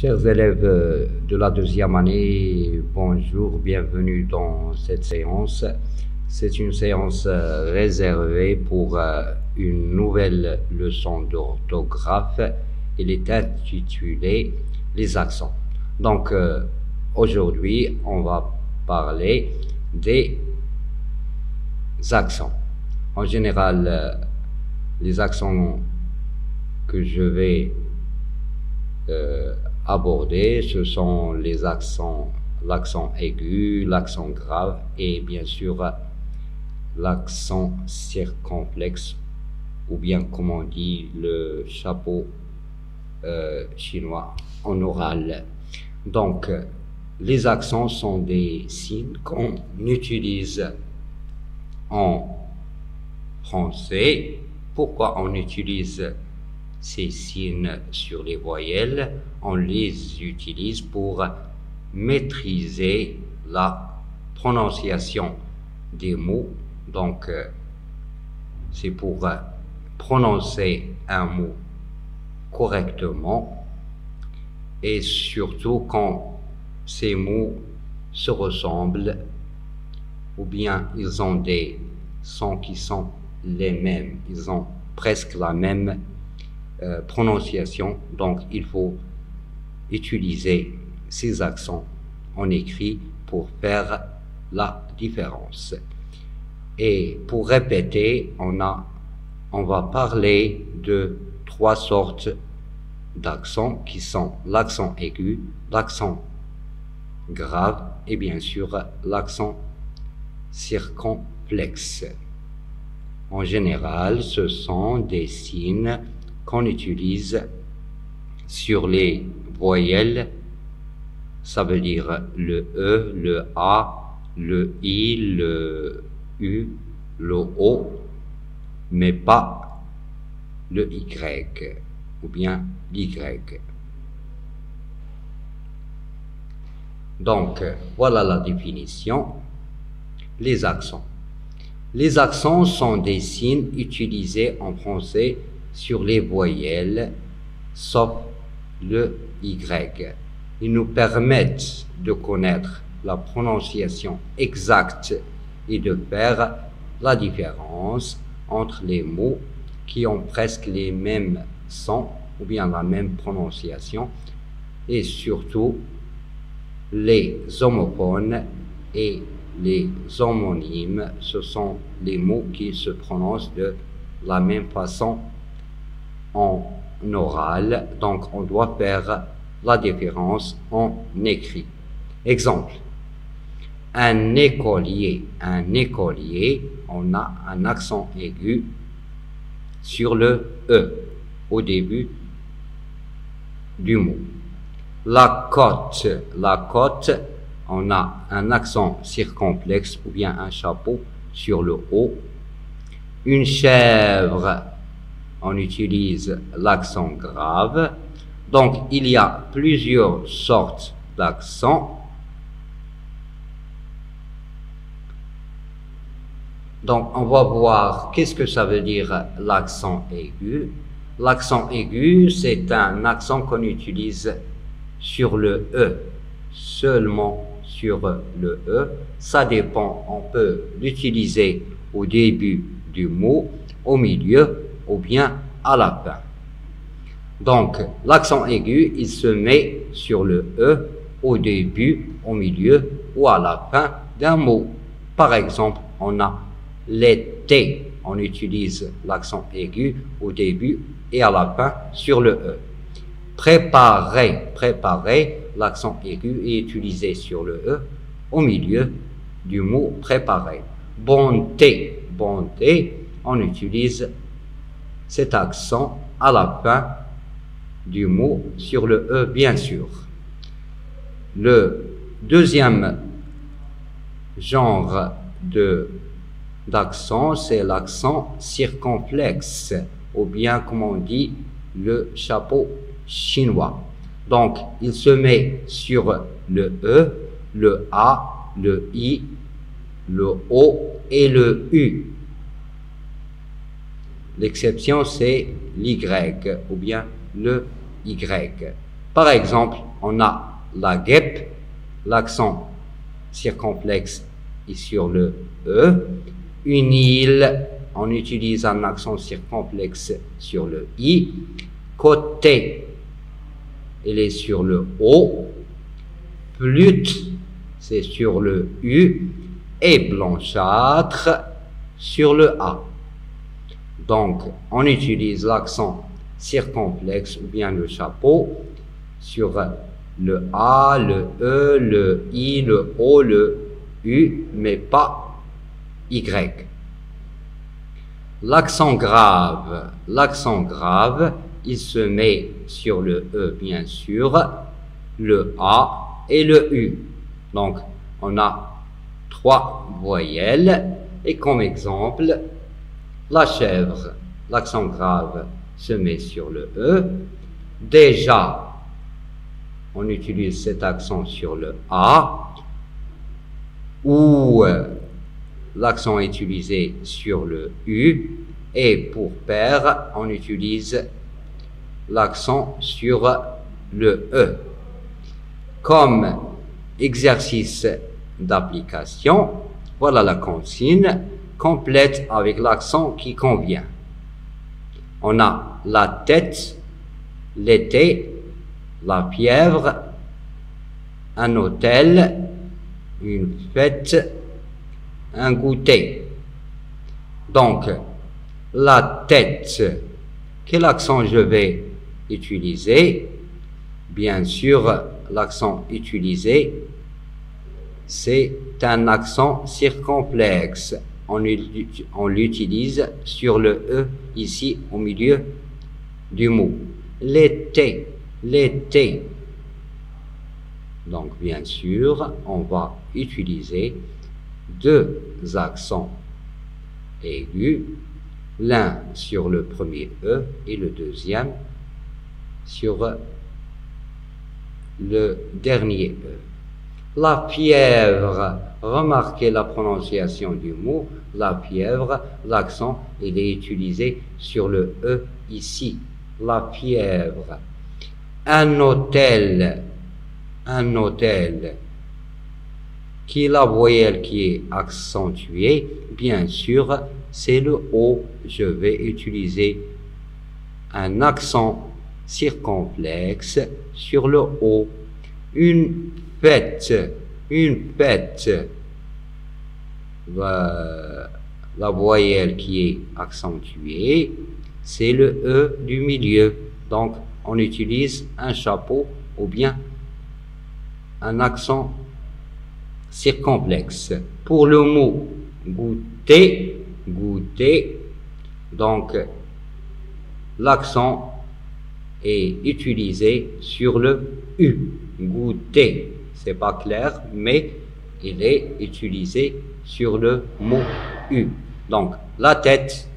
Chers élèves de la deuxième année, bonjour, bienvenue dans cette séance. C'est une séance réservée pour une nouvelle leçon d'orthographe. Elle est intitulée « Les accents ». Donc, aujourd'hui, on va parler des accents. En général, les accents que je vais aborder, ce sont les accents, l'accent aigu, l'accent grave et bien sûr l'accent circonflexe ou bien comme on dit le chapeau chinois en oral. Donc les accents sont des signes qu'on utilise en français. Pourquoi on utilise ces signes sur les voyelles? On les utilise pour maîtriser la prononciation des mots. Donc, c'est pour prononcer un mot correctement et surtout quand ces mots se ressemblent ou bien ils ont des sons qui sont les mêmes, ils ont presque la même prononciation, donc il faut utiliser ces accents en écrit pour faire la différence. Et pour répéter, on va parler de trois sortes d'accents qui sont l'accent aigu, l'accent grave et bien sûr l'accent circonflexe. En général, ce sont des signes qu'on utilise sur les voyelles, ça veut dire le E, le A, le I, le U, le O, mais pas le Y ou bien l'Y. Donc, voilà la définition. Les accents. Les accents sont des signes utilisés en français sur les voyelles, sauf le Y. Ils nous permettent de connaître la prononciation exacte et de faire la différence entre les mots qui ont presque les mêmes sons ou bien la même prononciation et surtout les homophones et les homonymes. Ce sont les mots qui se prononcent de la même façon en oral, donc on doit faire la différence en écrit. Exemple, un écolier, on a un accent aigu sur le E au début du mot. La côte, on a un accent circonflexe ou bien un chapeau sur le O. Une chèvre, on utilise l'accent grave. Donc, il y a plusieurs sortes d'accents. Donc, on va voir qu'est-ce que ça veut dire l'accent aigu. L'accent aigu, c'est un accent qu'on utilise sur le E, seulement sur le E. Ça dépend, on peut l'utiliser au début du mot, au milieu ou bien à la fin. Donc, l'accent aigu, il se met sur le E au début, au milieu ou à la fin d'un mot. Par exemple, on a l'été, on utilise l'accent aigu au début et à la fin sur le E. Préparer, l'accent aigu est utilisé sur le E au milieu du mot préparer. Bonté, on utilise cet accent à la fin du mot sur le E, bien sûr. Le deuxième genre d'accent, c'est l'accent circonflexe, ou bien, comme on dit, le chapeau chinois. Donc, il se met sur le E, le A, le I, le O et le U. L'exception, c'est l'Y ou bien le Y. Par exemple, on a la guêpe, l'accent circonflexe est sur le E. Une île, on utilise un accent circonflexe sur le I. Côté, il est sur le O. Plutôt, c'est sur le U. Et blanchâtre sur le A. Donc, on utilise l'accent circonflexe ou bien le chapeau sur le A, le E, le I, le O, le U, mais pas Y. L'accent grave, il se met sur le E, bien sûr, le A et le U. Donc, on a 3 voyelles. Et comme exemple, la chèvre, l'accent grave se met sur le E. Déjà, on utilise cet accent sur le A, où l'accent est utilisé sur le U, et pour père, on utilise l'accent sur le E. Comme exercice d'application, voilà la consigne complète avec l'accent qui convient. On a la tête, l'été, la pieuvre, un hôtel, une fête, un goûter. Donc, la tête, quel accent je vais utiliser? Bien sûr, l'accent utilisé, c'est un accent circonflexe. On l'utilise sur le E, ici, au milieu du mot. L'été, l'été. Donc, bien sûr, on va utiliser 2 accents aigus, l'un sur le premier E et le deuxième sur le dernier E. La pieuvre, remarquez la prononciation du mot, la pieuvre, l'accent, il est utilisé sur le E ici, la pieuvre. Un hôtel, qui est la voyelle qui est accentuée, bien sûr, c'est le O. Je vais utiliser un accent circonflexe sur le O. Une fête, la voyelle qui est accentuée, c'est le E du milieu. Donc, on utilise un chapeau ou bien un accent circonflexe. Pour le mot goûter, donc l'accent est utilisé sur le U. Goûter, c'est pas clair, mais il est utilisé sur le mot U. Donc, la tête,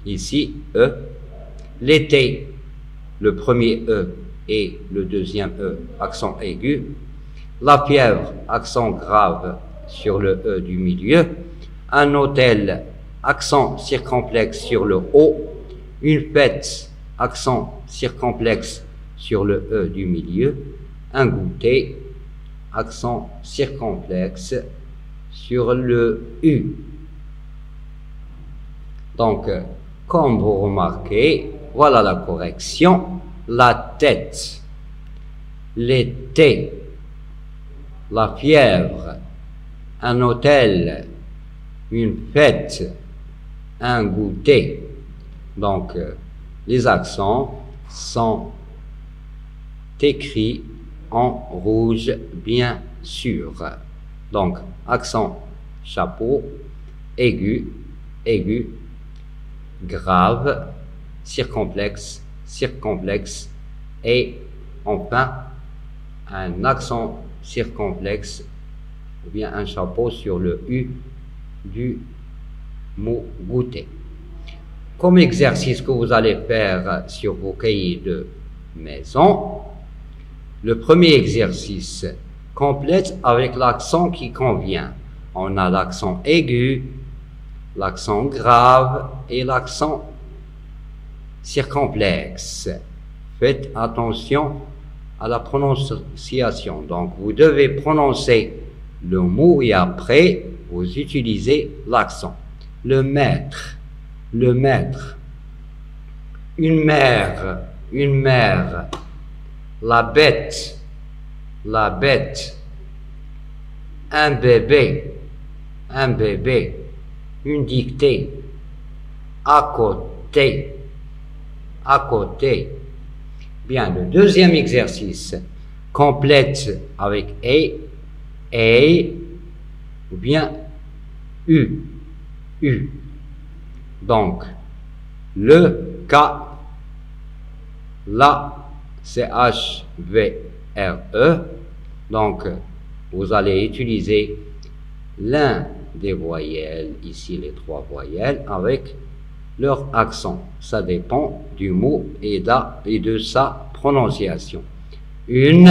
ici, E. L'été, le premier E et le deuxième E, accent aigu. La pieuvre, accent grave sur le E du milieu. Un hôtel, accent circonflexe sur le O. Une fête, accent circonflexe sur le E du milieu. Un goûter, accent circonflexe sur le U. Donc, comme vous remarquez, voilà la correction. La tête, l'été, la fièvre, un hôtel, une fête, un goûter. Donc, les accents sont écrits en rouge, bien sûr. Donc, accent chapeau, aigu, aigu, grave, circonflexe, circonflexe, et enfin un accent circonflexe ou bien un chapeau sur le U du mot goûter. Comme exercice que vous allez faire sur vos cahiers de maison, le premier exercice complète avec l'accent qui convient. On a l'accent aigu, l'accent grave et l'accent circonflexe. Faites attention à la prononciation. Donc, vous devez prononcer le mot et après, vous utilisez l'accent. Le maître, le maître. Une mère, la bête, un bébé, une dictée, à côté. Bien, le deuxième exercice complète avec et ou bien u. Donc, le cas, la, CHVRE. Donc, vous allez utiliser l'un des voyelles, ici les 3 voyelles, avec leur accent. Ça dépend du mot et de sa prononciation. Une,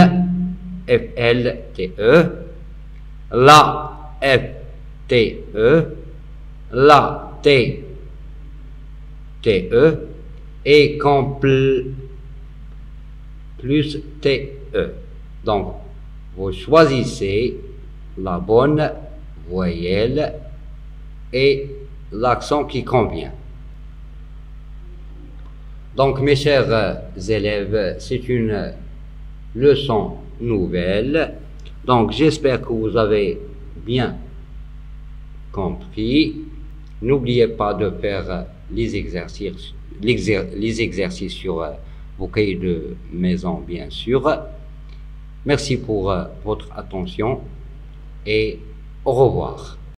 FLTE, la, FTE, la, TE, et plus TE. Donc, vous choisissez la bonne voyelle et l'accent qui convient. Donc, mes chers élèves, c'est une leçon nouvelle. Donc, j'espère que vous avez bien compris. N'oubliez pas de faire les exercices sur vos cahiers de maison, bien sûr. Merci pour votre attention et au revoir.